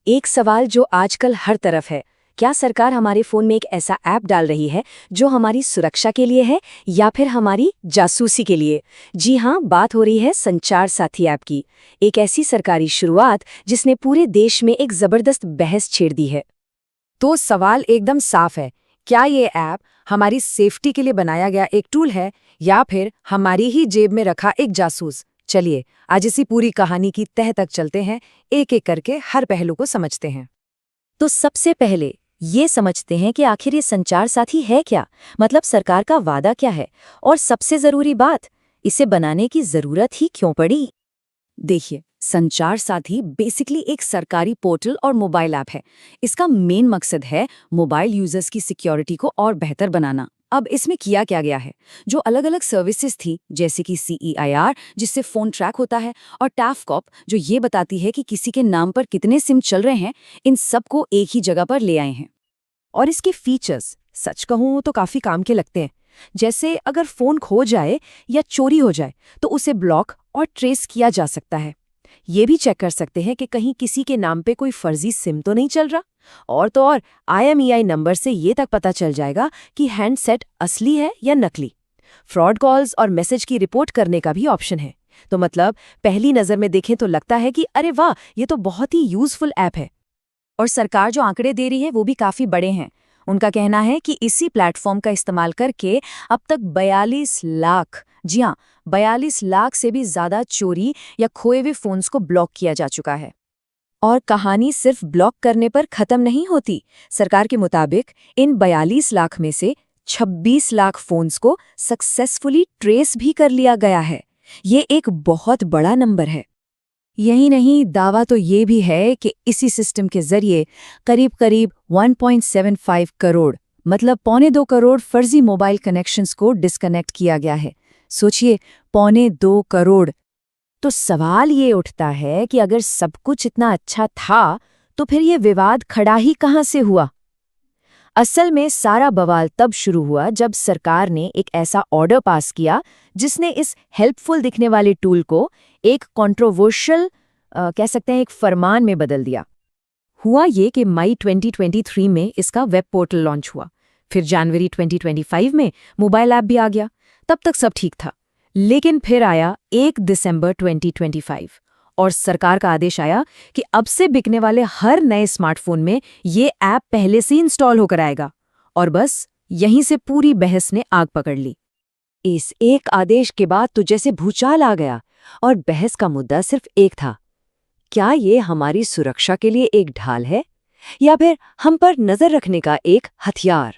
एक सवाल जो आजकल हर तरफ है, क्या सरकार हमारे फोन में एक ऐसा ऐप डाल रही है जो हमारी सुरक्षा के लिए है या फिर हमारी जासूसी के लिए? जी हाँ, बात हो रही है संचार साथी ऐप की। एक ऐसी सरकारी शुरुआत जिसने पूरे देश में एक जबरदस्त बहस छेड़ दी है। तो सवाल एकदम साफ है, क्या ये ऐप हमारी सेफ्टी के लिए बनाया गया एक टूल है या फिर हमारी ही जेब में रखा एक जासूस? चलिए आज इसी पूरी कहानी की तह तक चलते हैं, एक एक करके हर पहलू को समझते हैं। तो सबसे पहले ये समझते हैं कि आखिर ये संचार साथी है क्या, मतलब सरकार का वादा क्या है, और सबसे जरूरी बात, इसे बनाने की जरूरत ही क्यों पड़ी। देखिए, संचार साथी बेसिकली एक सरकारी पोर्टल और मोबाइल ऐप है। इसका मेन मकसद है मोबाइल यूजर्स की सिक्योरिटी को और बेहतर बनाना। अब इसमें किया क्या गया है, जो अलग अलग सर्विसेज थी जैसे कि CEIR जिससे फोन ट्रैक होता है, और टैफकॉप जो ये बताती है कि किसी के नाम पर कितने सिम चल रहे हैं, इन सबको एक ही जगह पर ले आए हैं। और इसके फीचर्स सच कहूँ तो काफी काम के लगते हैं। जैसे अगर फोन खो जाए या चोरी हो जाए तो उसे ब्लॉक और ट्रेस किया जा सकता है। ये भी चेक कर सकते हैं कि कहीं किसी के नाम पे कोई फर्जी सिम तो नहीं चल रहा। और तो और IMEI नंबर से ये तक पता चल जाएगा कि हैंडसेट असली है या नकली। फ्रॉड कॉल्स और मैसेज की रिपोर्ट करने का भी ऑप्शन है। तो मतलब पहली नज़र में देखें तो लगता है कि अरे वाह, ये तो बहुत ही यूजफुल ऐप है। और सरकार जो आंकड़े दे रही है वो भी काफ़ी बड़े हैं। उनका कहना है कि इसी प्लेटफॉर्म का इस्तेमाल करके अब तक 42 लाख, जी हाँ, 42 लाख से भी ज़्यादा चोरी या खोए हुए फ़ोन्स को ब्लॉक किया जा चुका है। और कहानी सिर्फ ब्लॉक करने पर ख़त्म नहीं होती। सरकार के मुताबिक इन 42 लाख में से 26 लाख फ़ोन्स को सक्सेसफुली ट्रेस भी कर लिया गया है। ये एक बहुत बड़ा नंबर है। यही नहीं, दावा तो ये भी है कि इसी सिस्टम के जरिए करीब 1.75 करोड़, मतलब 1.25 करोड़ फर्जी मोबाइल कनेक्शंस को डिस्कनेक्ट किया गया है। सोचिए, 1.25 करोड़। तो सवाल ये उठता है कि अगर सब कुछ इतना अच्छा था तो फिर ये विवाद खड़ा ही कहाँ से हुआ? असल में सारा बवाल तब शुरू हुआ जब सरकार ने एक ऐसा ऑर्डर पास किया जिसने इस हेल्पफुल दिखने वाले टूल को एक कंट्रोवर्शियल, कह सकते हैं, एक फरमान में बदल दिया। हुआ ये कि मई 2023 में इसका वेब पोर्टल लॉन्च हुआ। फिर जनवरी 2025 में मोबाइल ऐप भी आ गया। तब तक सब ठीक था, लेकिन फिर आया 1 दिसंबर 2025 और सरकार का आदेश आया कि अब से बिकने वाले हर नए स्मार्टफोन में ये ऐप पहले से इंस्टॉल होकर आएगा। और बस यहीं से पूरी बहस ने आग पकड़ ली। इस एक आदेश के बाद तो जैसे भूचाल आ गया, और बहस का मुद्दा सिर्फ एक था, क्या ये हमारी सुरक्षा के लिए एक ढाल है या फिर हम पर नजर रखने का एक हथियार?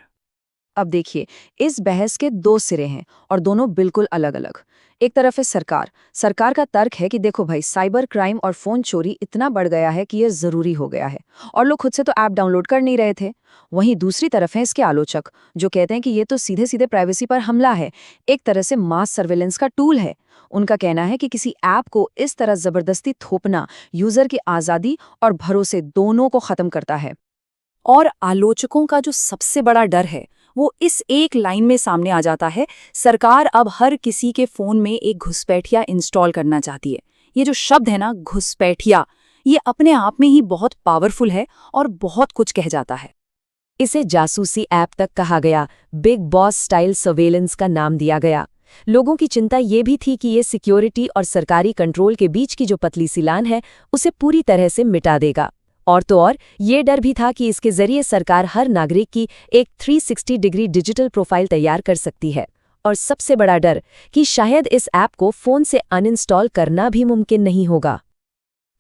अब देखिए, इस बहस के दो सिरे हैं और दोनों बिल्कुल अलग अलग। एक तरफ है सरकार का तर्क है कि देखो भाई, साइबर क्राइम और फोन चोरी इतना बढ़ गया है कि ये जरूरी हो गया है और लोग खुद से तो ऐप डाउनलोड कर नहीं रहे थे। वहीं दूसरी तरफ है इसके आलोचक, जो कहते हैं कि ये तो सीधे सीधे प्राइवेसी पर हमला है, एक तरह से मास सर्वेलेंस का टूल है। उनका कहना है कि किसी ऐप को इस तरह जबरदस्ती थोपना यूजर की आज़ादी और भरोसे दोनों को खत्म करता है। और आलोचकों का जो सबसे बड़ा डर है वो इस एक लाइन में सामने आ जाता है, सरकार अब हर किसी के फोन में एक घुसपैठिया इंस्टॉल करना चाहती है। ये जो शब्द है ना, घुसपैठिया, ये अपने आप में ही बहुत पावरफुल है और बहुत कुछ कह जाता है। इसे जासूसी ऐप तक कहा गया, बिग बॉस स्टाइल सर्वेलेंस का नाम दिया गया। लोगों की चिंता ये भी थी कि ये सिक्योरिटी और सरकारी कंट्रोल के बीच की जो पतली सी लाइन है उसे पूरी तरह से मिटा देगा। और तो और ये डर भी था कि इसके जरिए सरकार हर नागरिक की एक 360 डिग्री डिजिटल प्रोफाइल तैयार कर सकती है। और सबसे बड़ा डर कि शायद इस ऐप को फोन से अनइंस्टॉल करना भी मुमकिन नहीं होगा।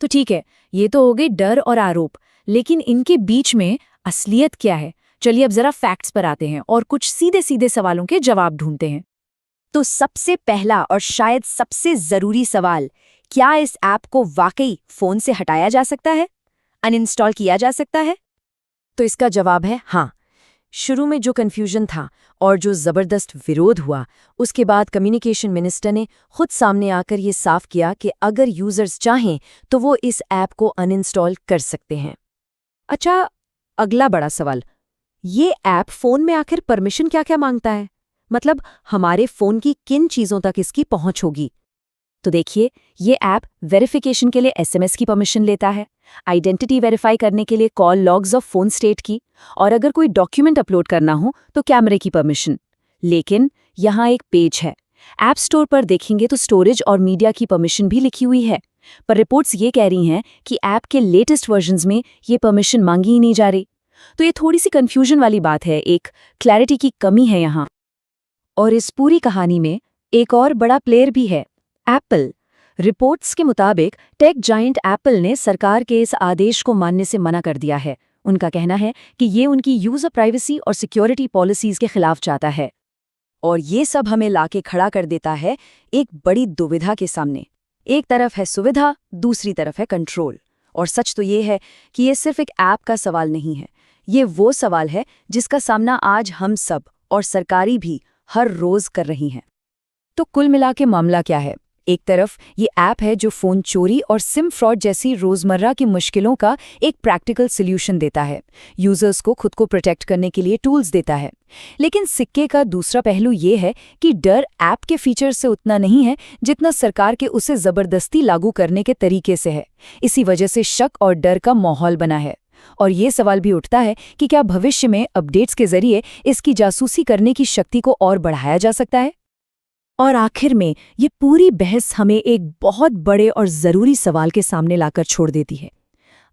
तो ठीक है, ये तो हो गए डर और आरोप, लेकिन इनके बीच में असलियत क्या है? चलिए अब जरा फैक्ट्स पर आते हैं और कुछ सीधे सीधे सवालों के जवाब ढूंढते हैं। तो सबसे पहला और शायद सबसे जरूरी सवाल, क्या इस ऐप को वाकई फोन से हटाया जा सकता है, अनइंस्टॉल किया जा सकता है? तो इसका जवाब है हाँ। शुरू में जो कन्फ्यूजन था और जो जबरदस्त विरोध हुआ, उसके बाद कम्युनिकेशन मिनिस्टर ने खुद सामने आकर ये साफ किया कि अगर यूजर्स चाहें तो वो इस ऐप को अनइंस्टॉल कर सकते हैं। अच्छा, अगला बड़ा सवाल, ये ऐप फोन में आखिर परमिशन क्या क्या मांगता है? मतलब हमारे फोन की किन चीजों तक इसकी पहुंच होगी? तो देखिए, ये ऐप वेरिफिकेशन के लिए SMS की परमिशन लेता है, आइडेंटिटी वेरीफाई करने के लिए call logs of phone state की, और अगर कोई डॉक्यूमेंट अपलोड करना हो तो कैमरे की परमिशन। लेकिन यहाँ एक पेज है। ऐप स्टोर पर देखेंगे तो स्टोरेज और मीडिया की परमिशन भी लिखी हुई है, पर रिपोर्ट्स ये कह रही हैं कि ऐप के लेटेस्ट वर्जन्स में ये परमिशन मांगी ही नहीं जा रही। तो ये थोड़ी सी कंफ्यूजन वाली बात है, एक क्लैरिटी की कमी है यहाँ। और इस पूरी कहानी में एक और बड़ा प्लेयर भी है, एप्पल। रिपोर्ट्स के मुताबिक टेक जायंट एप्पल ने सरकार के इस आदेश को मानने से मना कर दिया है। उनका कहना है कि ये उनकी यूजर प्राइवेसी और सिक्योरिटी पॉलिसीज के खिलाफ जाता है। और ये सब हमें लाके खड़ा कर देता है एक बड़ी दुविधा के सामने। एक तरफ है सुविधा, दूसरी तरफ है कंट्रोल। और सच तो ये है कि ये सिर्फ एक ऐप का सवाल नहीं है, ये वो सवाल है जिसका सामना आज हम सब और सरकारी भी हर रोज कर रही हैं। तो कुल मिला के मामला क्या है? एक तरफ ये ऐप है जो फ़ोन चोरी और सिम फ्रॉड जैसी रोज़मर्रा की मुश्किलों का एक प्रैक्टिकल सॉल्यूशन देता है, यूज़र्स को खुद को प्रोटेक्ट करने के लिए टूल्स देता है। लेकिन सिक्के का दूसरा पहलू ये है कि डर ऐप के फीचर से उतना नहीं है जितना सरकार के उसे ज़बरदस्ती लागू करने के तरीके से है। इसी वजह से शक और डर का माहौल बना है। और ये सवाल भी उठता है कि क्या भविष्य में अपडेट्स के जरिए इसकी जासूसी करने की शक्ति को और बढ़ाया जा सकता है? और आखिर में ये पूरी बहस हमें एक बहुत बड़े और ज़रूरी सवाल के सामने लाकर छोड़ देती है।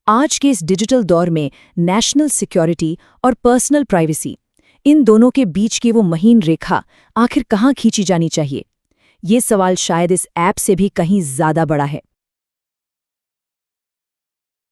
आज के इस डिजिटल दौर में नेशनल सिक्योरिटी और पर्सनल प्राइवेसी, इन दोनों के बीच की वो महीन रेखा आखिर कहाँ खींची जानी चाहिए? ये सवाल शायद इस ऐप से भी कहीं ज़्यादा बड़ा है।